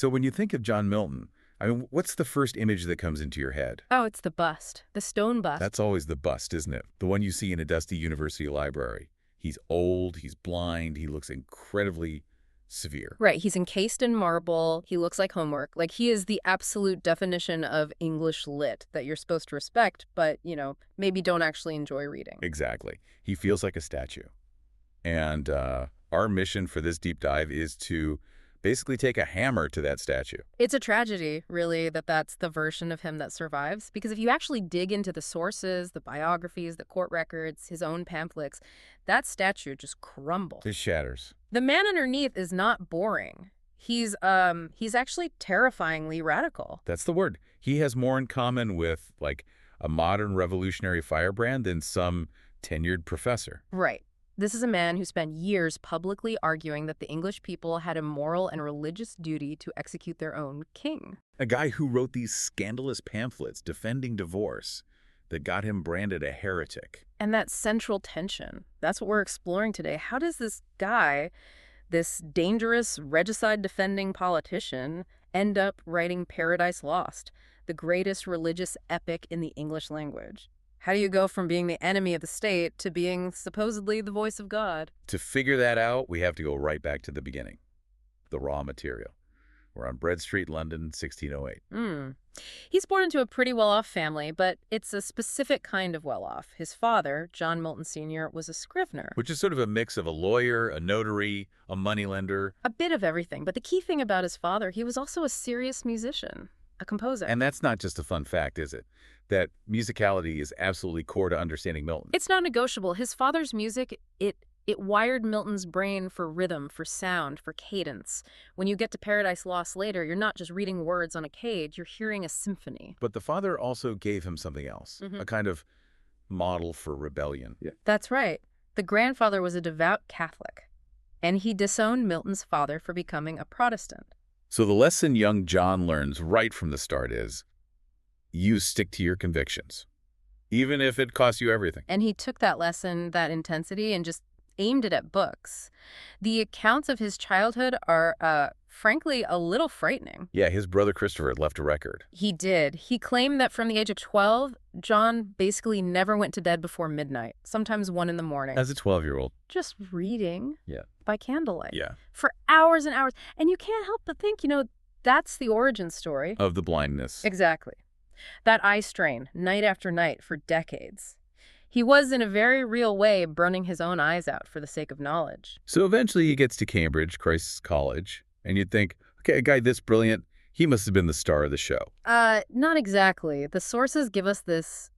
So when you think of John Milton, I mean, what's the first image that comes into your head? Oh, it's the bust. The stone bust. That's always the bust, isn't it? The one you see in a dusty university library. He's old, he's blind, he looks incredibly severe. Right. He's encased in marble. He looks like homework. Like, he is the absolute definition of English lit that you're supposed to respect, but, maybe don't actually enjoy reading. Exactly. He feels like a statue. And our mission for this deep dive is to basically take a hammer to that statue. It's a tragedy, really, that that's the version of him that survives. Because if you actually dig into the sources, the biographies, the court records, his own pamphlets, that statue just crumbles. It shatters. The man underneath is not boring. He's actually terrifyingly radical. That's the word. He has more in common with, like, a modern revolutionary firebrand than some tenured professor. Right. This is a man who spent years publicly arguing that the English people had a moral and religious duty to execute their own king. A guy who wrote these scandalous pamphlets defending divorce that got him branded a heretic. And that central tension, that's what we're exploring today. How does this guy, this dangerous regicide-defending politician, end up writing Paradise Lost, the greatest religious epic in the English language? How do you go from being the enemy of the state to being supposedly the voice of God? To figure that out, we have to go right back to the beginning, the raw material. We're on Bread Street, London, 1608. He's born into a pretty well-off family, but it's a specific kind of well-off. His father, John Milton Sr., was a scrivener. Which is sort of a mix of a lawyer, a notary, a moneylender. A bit of everything. But the key thing about his father, he was also a serious musician, a composer. And that's not just a fun fact, is it? That musicality is absolutely core to understanding Milton. It's not negotiable. His father's music, it wired Milton's brain for rhythm, for sound, for cadence. When you get to Paradise Lost later, you're not just reading words on a page, you're hearing a symphony. But the father also gave him something else, a kind of model for rebellion. Yeah. That's right. The grandfather was a devout Catholic, and he disowned Milton's father for becoming a Protestant. So the lesson young John learns right from the start is, you stick to your convictions, even if it costs you everything. And he took that lesson, that intensity, and just aimed it at books. The accounts of his childhood are, frankly, a little frightening. Yeah, his brother Christopher left a record. He did. He claimed that from the age of 12, John basically never went to bed before midnight, sometimes 1 in the morning. As a 12-year-old. Just reading. Yeah. By candlelight. Yeah. For hours and hours. And you can't help but think, that's the origin story. Of the blindness. Exactly. That eye strain, night after night, for decades. He was, in a very real way, burning his own eyes out for the sake of knowledge. So eventually he gets to Cambridge, Christ's College, and you'd think, okay, a guy this brilliant, he must have been the star of the show. Not exactly. The sources give us this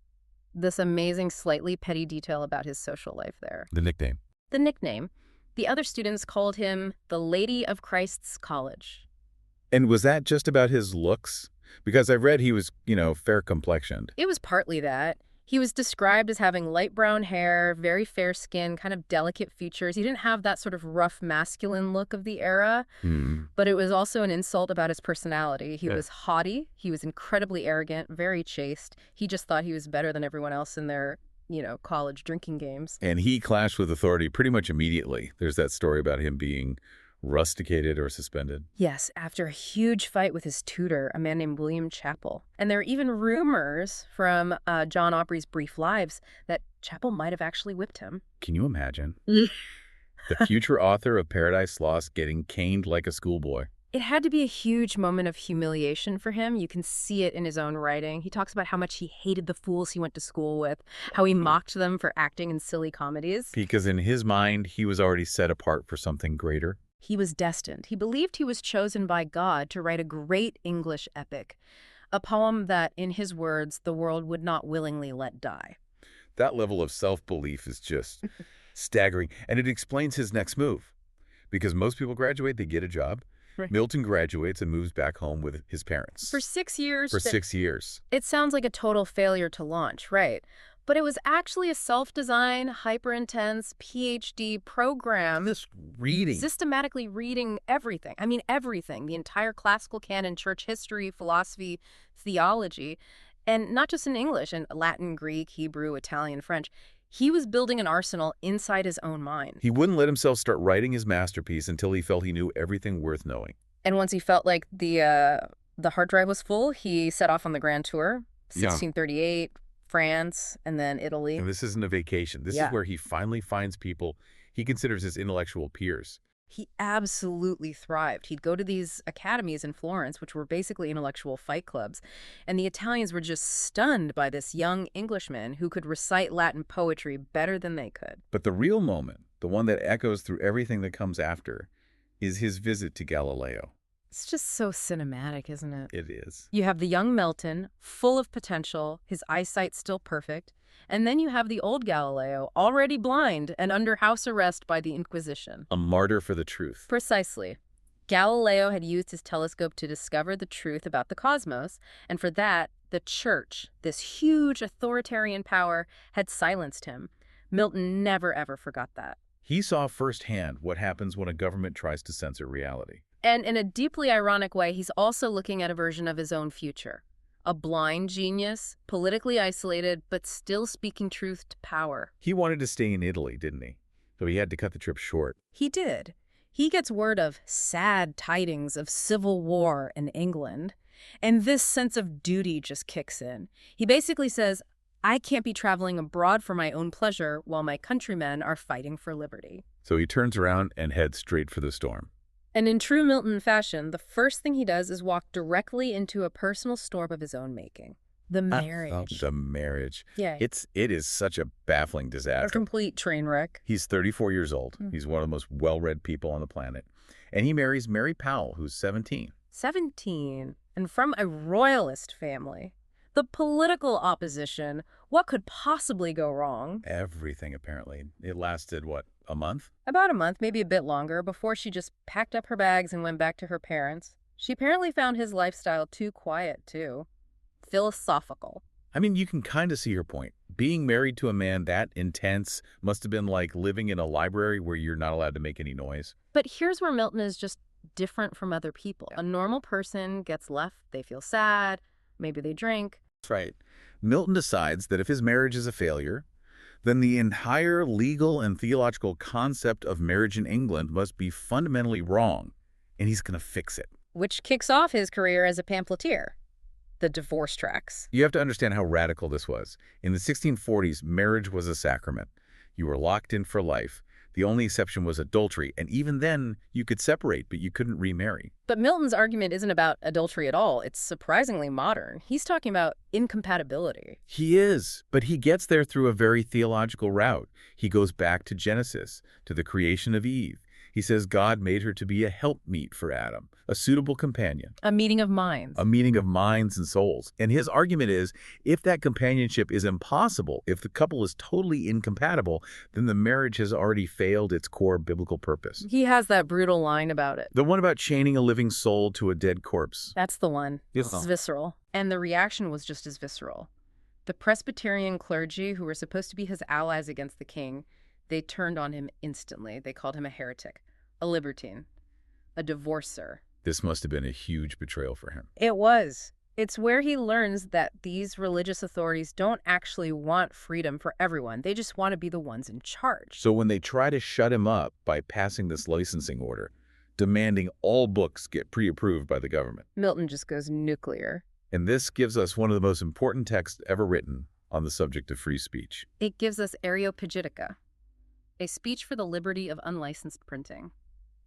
amazing, slightly petty detail about his social life there. The nickname. The nickname. The other students called him the Lady of Christ's College. And was that just about his looks? Because I've read he was, fair-complexioned. It was partly that. He was described as having light brown hair, very fair skin, kind of delicate features. He didn't have that sort of rough masculine look of the era, but it was also an insult about his personality. He was haughty. He was incredibly arrogant, very chaste. He just thought he was better than everyone else in their, college drinking games. And he clashed with authority pretty much immediately. There's that story about him being rusticated or suspended. Yes, after a huge fight with his tutor, a man named William Chappell. And there are even rumors from John Aubrey's Brief Lives that Chappell might have actually whipped him. Can you imagine? The future author of Paradise Lost getting caned like a schoolboy. It had to be a huge moment of humiliation for him. You can see it in his own writing. He talks about how much he hated the fools he went to school with, how he mocked them for acting in silly comedies. Because in his mind, he was already set apart for something greater. He was destined. He believed he was chosen by God to write a great English epic, a poem that, in his words, the world would not willingly let die. That level of self-belief is just staggering. And it explains his next move. Because most people graduate, they get a job. Right. Milton graduates and moves back home with his parents. For 6 years. For 6 years. It sounds like a total failure to launch, right? But it was actually a self-designed, hyper-intense PhD program. This reading. Systematically reading everything. I mean, everything. The entire classical canon, church history, philosophy, theology. And not just in English, in Latin, Greek, Hebrew, Italian, French. He was building an arsenal inside his own mind. He wouldn't let himself start writing his masterpiece until he felt he knew everything worth knowing. And once he felt like the hard drive was full, he set off on the grand tour, Yeah. 1638, France, and then Italy. And this isn't a vacation. This is where he finally finds people he considers his intellectual peers. He absolutely thrived. He'd go to these academies in Florence, which were basically intellectual fight clubs, and the Italians were just stunned by this young Englishman who could recite Latin poetry better than they could. But the real moment, the one that echoes through everything that comes after, is his visit to Galileo. It's just so cinematic, isn't it? It is. You have the young Milton, full of potential, his eyesight still perfect, and then you have the old Galileo, already blind and under house arrest by the Inquisition. A martyr for the truth. Precisely. Galileo had used his telescope to discover the truth about the cosmos, and for that, the Church, this huge authoritarian power, had silenced him. Milton never ever forgot that. He saw firsthand what happens when a government tries to censor reality. And in a deeply ironic way, he's also looking at a version of his own future. A blind genius, politically isolated, but still speaking truth to power. He wanted to stay in Italy, didn't he? So he had to cut the trip short. He did. He gets word of sad tidings of civil war in England, and this sense of duty just kicks in. He basically says, I can't be traveling abroad for my own pleasure while my countrymen are fighting for liberty. So he turns around and heads straight for the storm. And in true Milton fashion, the first thing he does is walk directly into a personal storm of his own making. The marriage. The marriage. Yeah. It is such a baffling disaster. A complete train wreck. He's 34 years old. He's one of the most well-read people on the planet. And he marries Mary Powell, who's 17. 17. And from a royalist family. The political opposition. What could possibly go wrong? Everything, apparently. It lasted, what, a month? About a month, maybe a bit longer, before she just packed up her bags and went back to her parents. She apparently found his lifestyle too quiet, too. Philosophical. I mean, you can kind of see her point. Being married to a man that intense must have been like living in a library where you're not allowed to make any noise. But here's where Milton is just different from other people. A normal person gets left, they feel sad, maybe they drink. That's right. Milton decides that if his marriage is a failure, then the entire legal and theological concept of marriage in England must be fundamentally wrong, and he's going to fix it. Which kicks off his career as a pamphleteer. The divorce tracts. You have to understand how radical this was. In the 1640s, marriage was a sacrament. You were locked in for life. The only exception was adultery, and even then, you could separate, but you couldn't remarry. But Milton's argument isn't about adultery at all. It's surprisingly modern. He's talking about incompatibility. He is, but he gets there through a very theological route. He goes back to Genesis, to the creation of Eve. He says God made her to be a helpmeet for Adam, a suitable companion. A meeting of minds. A meeting of minds and souls. And his argument is, if that companionship is impossible, if the couple is totally incompatible, then the marriage has already failed its core biblical purpose. He has that brutal line about it. The one about chaining a living soul to a dead corpse. That's the one. Yes. It's visceral. And the reaction was just as visceral. The Presbyterian clergy, who were supposed to be his allies against the king, they turned on him instantly. They called him a heretic, a libertine, a divorcer. This must have been a huge betrayal for him. It was. It's where he learns that these religious authorities don't actually want freedom for everyone. They just want to be the ones in charge. So when they try to shut him up by passing this licensing order, demanding all books get pre-approved by the government, Milton just goes nuclear. And this gives us one of the most important texts ever written on the subject of free speech. It gives us Areopagitica, a speech for the liberty of unlicensed printing.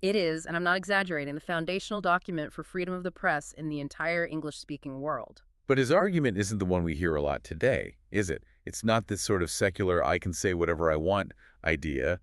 It is, and I'm not exaggerating, the foundational document for freedom of the press in the entire English-speaking world. But his argument isn't the one we hear a lot today, is it? It's not this sort of secular, I can say whatever I want idea.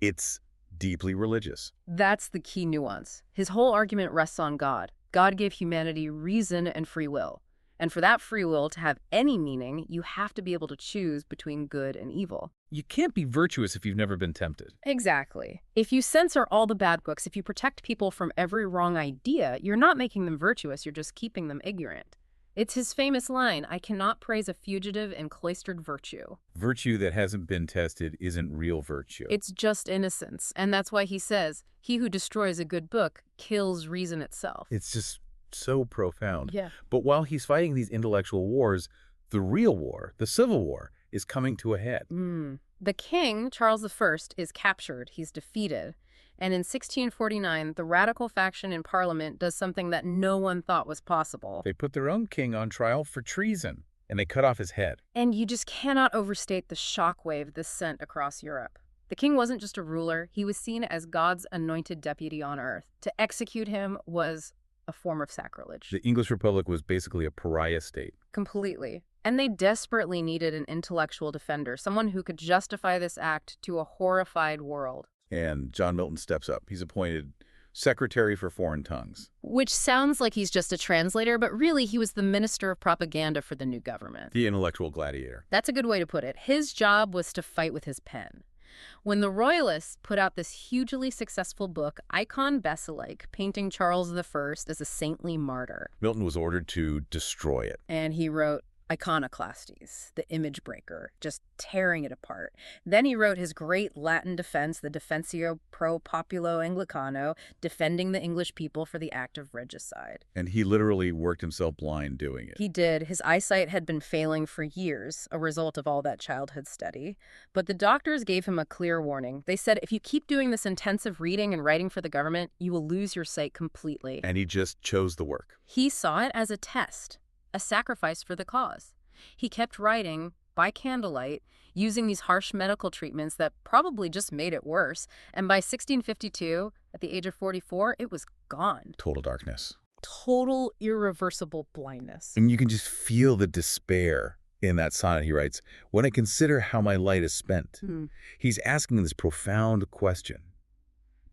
It's deeply religious. That's the key nuance. His whole argument rests on God. God gave humanity reason and free will. And for that free will to have any meaning, you have to be able to choose between good and evil. You can't be virtuous if you've never been tempted. Exactly. If you censor all the bad books, if you protect people from every wrong idea, you're not making them virtuous, you're just keeping them ignorant. It's his famous line, I cannot praise a fugitive and cloistered virtue. Virtue that hasn't been tested isn't real virtue. It's just innocence. And that's why he says, he who destroys a good book kills reason itself. It's just so profound. Yeah. But while he's fighting these intellectual wars, the real war, the Civil War, is coming to a head. The king, Charles I, is captured. He's defeated. And in 1649, the radical faction in Parliament does something that no one thought was possible. They put their own king on trial for treason, and they cut off his head. And you just cannot overstate the shockwave this sent across Europe. The king wasn't just a ruler, he was seen as God's anointed deputy on earth. To execute him was a form of sacrilege. The English Republic was basically a pariah state. Completely. And they desperately needed an intellectual defender, someone who could justify this act to a horrified world. And John Milton steps up. He's appointed Secretary for Foreign Tongues. Which sounds like he's just a translator, but really he was the minister of propaganda for the new government. The intellectual gladiator. That's a good way to put it. His job was to fight with his pen. When the Royalists put out this hugely successful book, Icon Basilike, painting Charles I as a saintly martyr. Milton was ordered to destroy it. And he wrote Iconoclastes, the image breaker, just tearing it apart. Then he wrote his great Latin defense, the Defensio pro Populo Anglicano, defending the English people for the act of regicide. And he literally worked himself blind doing it. He did. His eyesight had been failing for years, a result of all that childhood study. But the doctors gave him a clear warning. They said, if you keep doing this intensive reading and writing for the government, you will lose your sight completely. And he just chose the work. He saw it as a test, a sacrifice for the cause. He kept writing by candlelight, using these harsh medical treatments that probably just made it worse. And by 1652, at the age of 44, it was gone. Total darkness. Total irreversible blindness. And you can just feel the despair in that sonnet he writes. When I consider how my light is spent, he's asking this profound question.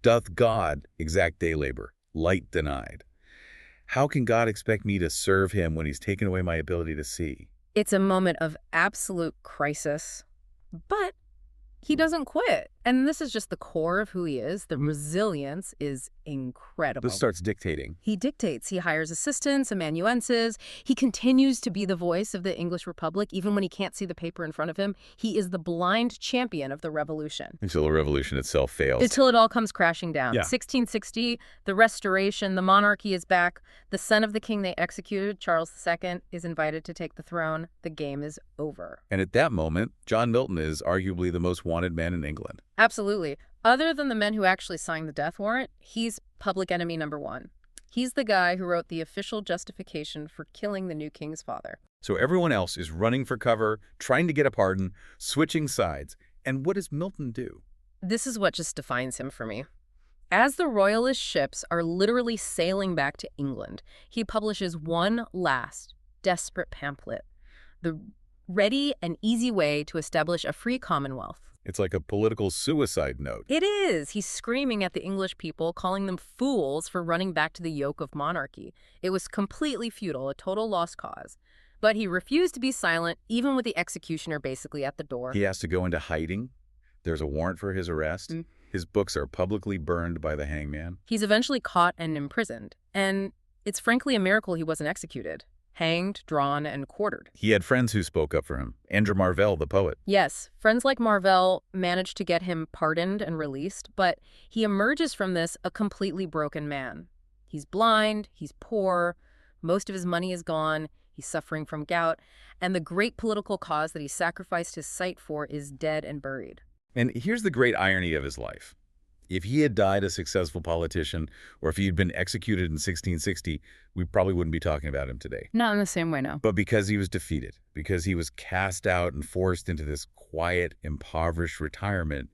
Doth God exact day labor, light denied? How can God expect me to serve him when he's taken away my ability to see? It's a moment of absolute crisis, but he doesn't quit. And this is just the core of who he is. The resilience is incredible. This starts dictating. He dictates. He hires assistants, amanuenses. He continues to be the voice of the English Republic, even when he can't see the paper in front of him. He is the blind champion of the revolution. Until the revolution itself fails. Until it all comes crashing down. Yeah. 1660, the restoration, the monarchy is back. The son of the king they executed, Charles II, is invited to take the throne. The game is over. And at that moment, John Milton is arguably the most wanted man in England. Absolutely. Other than the men who actually signed the death warrant, he's public enemy number one. He's the guy who wrote the official justification for killing the new king's father. So everyone else is running for cover, trying to get a pardon, switching sides. And what does Milton do? This is what just defines him for me. As the royalist ships are literally sailing back to England, he publishes one last, desperate pamphlet, the ready and easy way to establish a free commonwealth. It's like a political suicide note. It is. He's screaming at the English people, calling them fools for running back to the yoke of monarchy. It was completely futile, a total lost cause. But he refused to be silent, even with the executioner basically at the door. He has to go into hiding. There's a warrant for his arrest. His books are publicly burned by the hangman. He's eventually caught and imprisoned. And it's frankly a miracle he wasn't executed. Hanged, drawn, and quartered. He had friends who spoke up for him. Andrew Marvell, the poet. Yes, friends like Marvell managed to get him pardoned and released, but he emerges from this a completely broken man. He's blind, he's poor, most of his money is gone, he's suffering from gout, and the great political cause that he sacrificed his sight for is dead and buried. And here's the great irony of his life. If he had died a successful politician, or if he had been executed in 1660, we probably wouldn't be talking about him today. Not in the same way, no. But because he was defeated, because he was cast out and forced into this quiet, impoverished retirement,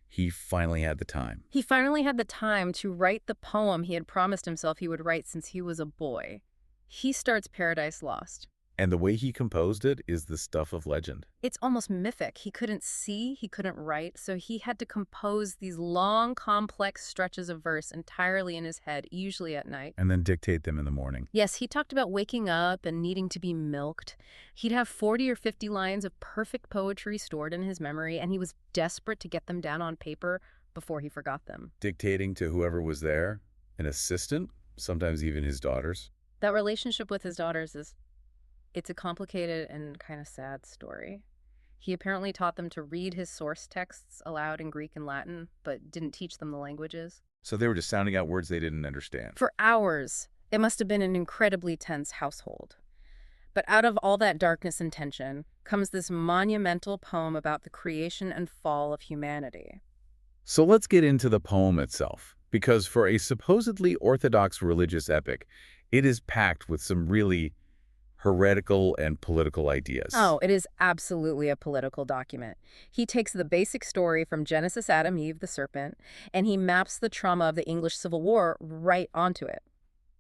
he finally had the time. He finally had the time to write the poem he had promised himself he would write since he was a boy. He starts Paradise Lost. And the way he composed it is the stuff of legend. It's almost mythic. He couldn't see, he couldn't write, so he had to compose these long, complex stretches of verse entirely in his head, usually at night. And then dictate them in the morning. Yes, he talked about waking up and needing to be milked. He'd have 40 or 50 lines of perfect poetry stored in his memory, and he was desperate to get them down on paper before he forgot them. Dictating to whoever was there, an assistant, sometimes even his daughters. That relationship with his daughters it's a complicated and kind of sad story. He apparently taught them to read his source texts aloud in Greek and Latin, but didn't teach them the languages. So they were just sounding out words they didn't understand. For hours. It must have been an incredibly tense household. But out of all that darkness and tension comes this monumental poem about the creation and fall of humanity. So let's get into the poem itself, because for a supposedly orthodox religious epic, it is packed with some really heretical and political ideas. Oh, it is absolutely a political document. He takes the basic story from Genesis, Adam, Eve, the serpent, and he maps the trauma of the English Civil War right onto it.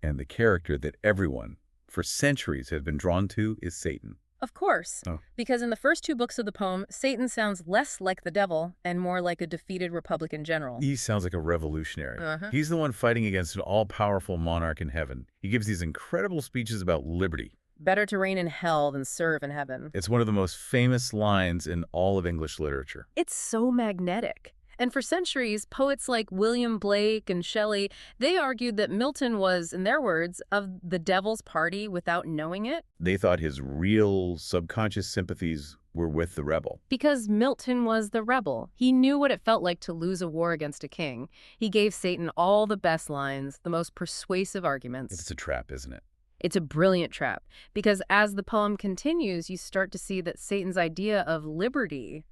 And the character that everyone, for centuries, has been drawn to is Satan. Of course, Oh. because in the first two books of the poem, Satan sounds less like the devil and more like a defeated Republican general. He sounds like a revolutionary. Uh-huh. He's the one fighting against an all-powerful monarch in heaven. He gives these incredible speeches about liberty. Better to reign in hell than serve in heaven. It's one of the most famous lines in all of English literature. It's so magnetic. And for centuries, poets like William Blake and Shelley, they argued that Milton was, in their words, of the devil's party without knowing it. They thought his real subconscious sympathies were with the rebel. Because Milton was the rebel. He knew what it felt like to lose a war against a king. He gave Satan all the best lines, the most persuasive arguments. It's a trap, isn't it? It's a brilliant trap, because as the poem continues, you start to see that Satan's idea of liberty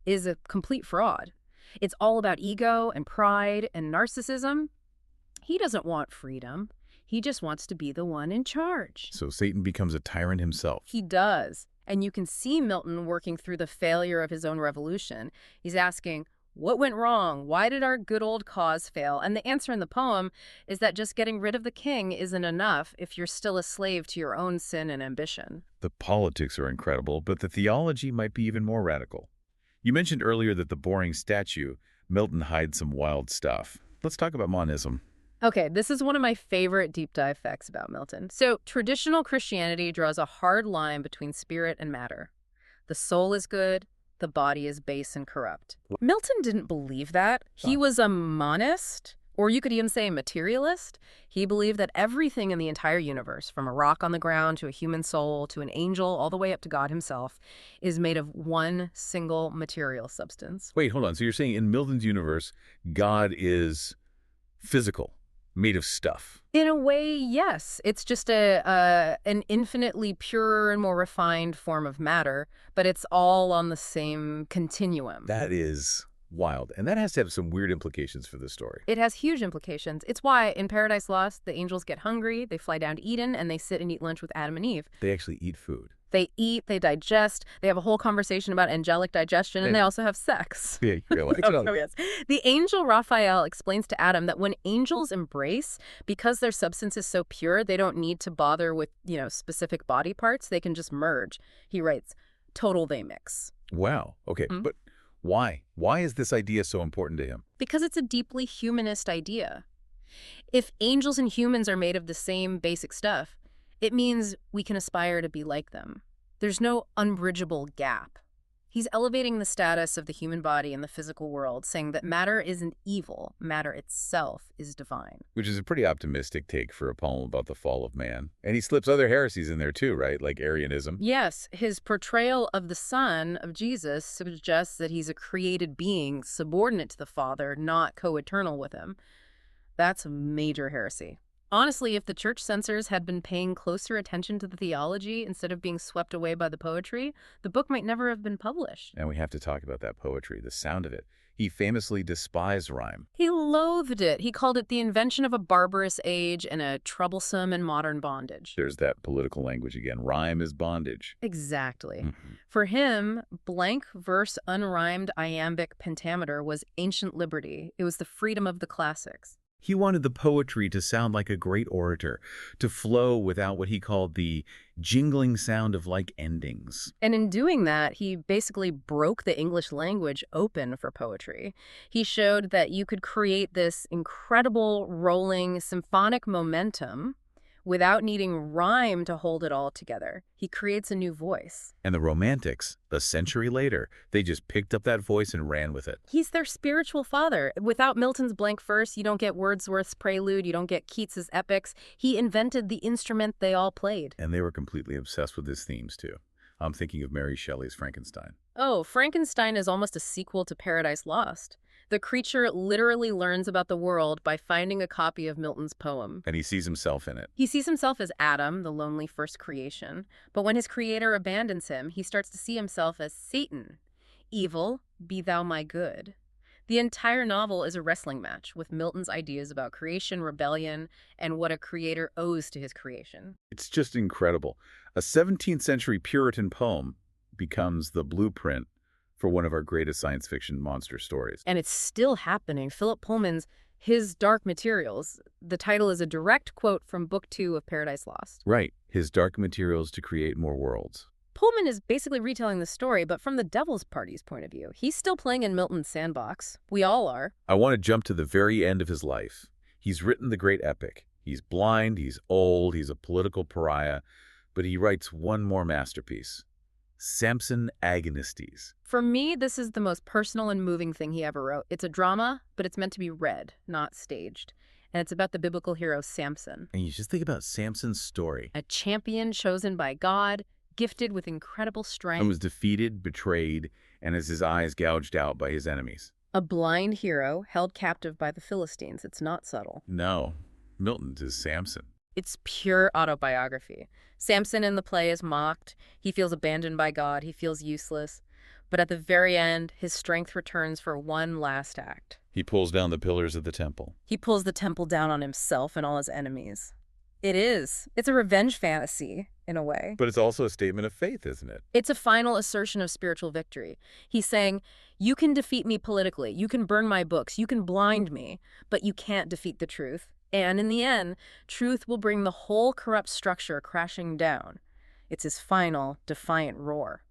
is a complete fraud. It's all about ego and pride and narcissism. He doesn't want freedom. He just wants to be the one in charge. So Satan becomes a tyrant himself. He does. And you can see Milton working through the failure of his own revolution. He's asking, what went wrong? Why did our good old cause fail? And the answer in the poem is that just getting rid of the king isn't enough if you're still a slave to your own sin and ambition. The politics are incredible, but the theology might be even more radical. You mentioned earlier that the boring statue, Milton hides some wild stuff. Let's talk about monism. Okay, this is one of my favorite deep dive facts about Milton. So, traditional Christianity draws a hard line between spirit and matter. The soul is good, the body is base and corrupt. Milton didn't believe that. He was a monist, or you could even say a materialist. He believed that everything in the entire universe, from a rock on the ground to a human soul to an angel all the way up to God himself, is made of one single material substance. Wait, hold on. So you're saying in Milton's universe, God is physical, made of stuff? In a way, yes. It's just an infinitely purer and more refined form of matter, but it's all on the same continuum. That is wild. And that has to have some weird implications for the story. It has huge implications. It's why in Paradise Lost, the angels get hungry, they fly down to Eden, and they sit and eat lunch with Adam and Eve. They actually eat food. They eat, they digest, they have a whole conversation about angelic digestion, and they also have sex. Yeah, you realize. Oh, yes. The angel Raphael explains to Adam that when angels embrace, because their substance is so pure, they don't need to bother with, specific body parts. They can just merge. He writes, total they mix. Wow. Okay, but why? Why is this idea so important to him? Because it's a deeply humanist idea. If angels and humans are made of the same basic stuff, it means we can aspire to be like them. There's no unbridgeable gap. He's elevating the status of the human body in the physical world, saying that matter isn't evil, matter itself is divine. Which is a pretty optimistic take for a poem about the fall of man. And he slips other heresies in there too, right? Like Arianism. Yes, his portrayal of the Son, of Jesus, suggests that he's a created being subordinate to the Father, not co-eternal with him. That's a major heresy. Honestly, if the church censors had been paying closer attention to the theology instead of being swept away by the poetry, the book might never have been published. And we have to talk about that poetry, the sound of it. He famously despised rhyme. He loathed it. He called it the invention of a barbarous age and a troublesome and modern bondage. There's that political language again. Rhyme is bondage. Exactly. For him, blank verse unrhymed iambic pentameter was ancient liberty. It was the freedom of the classics. He wanted the poetry to sound like a great orator, to flow without what he called the jingling sound of like endings. And in doing that, he basically broke the English language open for poetry. He showed that you could create this incredible, rolling, symphonic momentum without needing rhyme to hold it all together. He creates a new voice. And the Romantics, a century later, they just picked up that voice and ran with it. He's their spiritual father. Without Milton's blank verse, you don't get Wordsworth's prelude, you don't get Keats's epics. He invented the instrument they all played. And they were completely obsessed with his themes, too. I'm thinking of Mary Shelley's Frankenstein. Oh, Frankenstein is almost a sequel to Paradise Lost. The creature literally learns about the world by finding a copy of Milton's poem. And he sees himself in it. He sees himself as Adam, the lonely first creation. But when his creator abandons him, he starts to see himself as Satan. Evil, be thou my good. The entire novel is a wrestling match with Milton's ideas about creation, rebellion, and what a creator owes to his creation. It's just incredible. A 17th century Puritan poem becomes the blueprint for one of our greatest science fiction monster stories. And it's still happening. Philip Pullman's His Dark Materials, the title is a direct quote from Book 2 of Paradise Lost. Right. His dark materials to create more worlds. Pullman is basically retelling the story, but from the devil's party's point of view. He's still playing in Milton's sandbox. We all are. I want to jump to the very end of his life. He's written the great epic. He's blind, he's old, he's a political pariah, but he writes one more masterpiece. Samson Agonistes. For me, this is the most personal and moving thing he ever wrote. It's a drama, but it's meant to be read, not staged. And it's about the biblical hero Samson. And you just think about Samson's story. A champion chosen by God, gifted with incredible strength. And was defeated, betrayed, and has his eyes gouged out by his enemies. A blind hero held captive by the Philistines. It's not subtle. No, Milton's is Samson. It's pure autobiography. Samson in the play is mocked. He feels abandoned by God. He feels useless. But at the very end, his strength returns for one last act. He pulls down the pillars of the temple. He pulls the temple down on himself and all his enemies. It is. It's a revenge fantasy, in a way. But it's also a statement of faith, isn't it? It's a final assertion of spiritual victory. He's saying, you can defeat me politically, you can burn my books, you can blind me, but you can't defeat the truth. And in the end, truth will bring the whole corrupt structure crashing down. It's his final, defiant roar.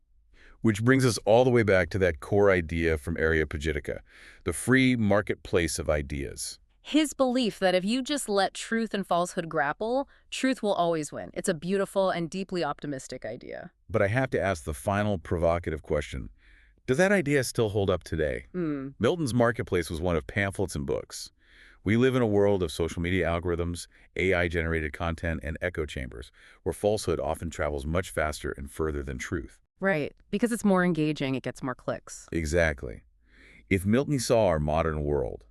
Which brings us all the way back to that core idea from Areopagitica, the free marketplace of ideas. His belief that if you just let truth and falsehood grapple, truth will always win. It's a beautiful and deeply optimistic idea. But I have to ask the final provocative question. Does that idea still hold up today? Milton's marketplace was one of pamphlets and books. We live in a world of social media algorithms, AI-generated content, and echo chambers, where falsehood often travels much faster and further than truth. Right. Because it's more engaging, it gets more clicks. Exactly. If Milton saw our modern world,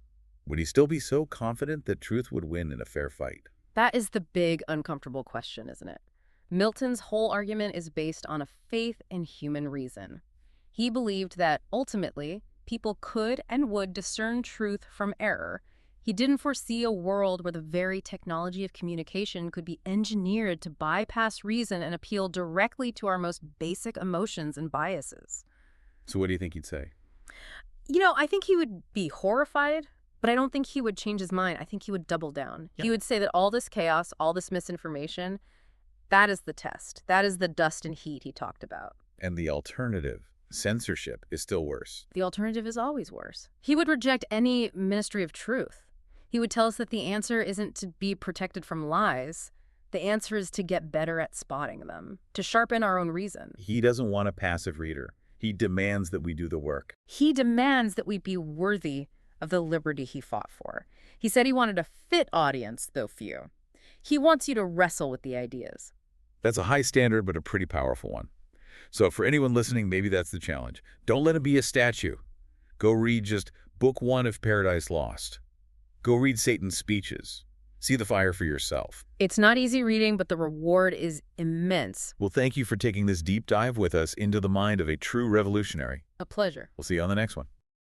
would he still be so confident that truth would win in a fair fight? That is the big, uncomfortable question, isn't it? Milton's whole argument is based on a faith in human reason. He believed that, ultimately, people could and would discern truth from error. He didn't foresee a world where the very technology of communication could be engineered to bypass reason and appeal directly to our most basic emotions and biases. So what do you think he'd say? I think he would be horrified, but I don't think he would change his mind. I think he would double down. Yeah. He would say that all this chaos, all this misinformation, that is the test. That is the dust and heat he talked about. And the alternative, censorship, is still worse. The alternative is always worse. He would reject any ministry of truth. He would tell us that the answer isn't to be protected from lies. The answer is to get better at spotting them, to sharpen our own reason. He doesn't want a passive reader. He demands that we do the work. He demands that we be worthy of the liberty he fought for. He said he wanted a fit audience, though few. He wants you to wrestle with the ideas. That's a high standard, but a pretty powerful one. So for anyone listening, maybe that's the challenge. Don't let him be a statue. Go read just Book 1 of Paradise Lost. Go read Satan's speeches. See the fire for yourself. It's not easy reading, but the reward is immense. Well, thank you for taking this deep dive with us into the mind of a true revolutionary. A pleasure. We'll see you on the next one.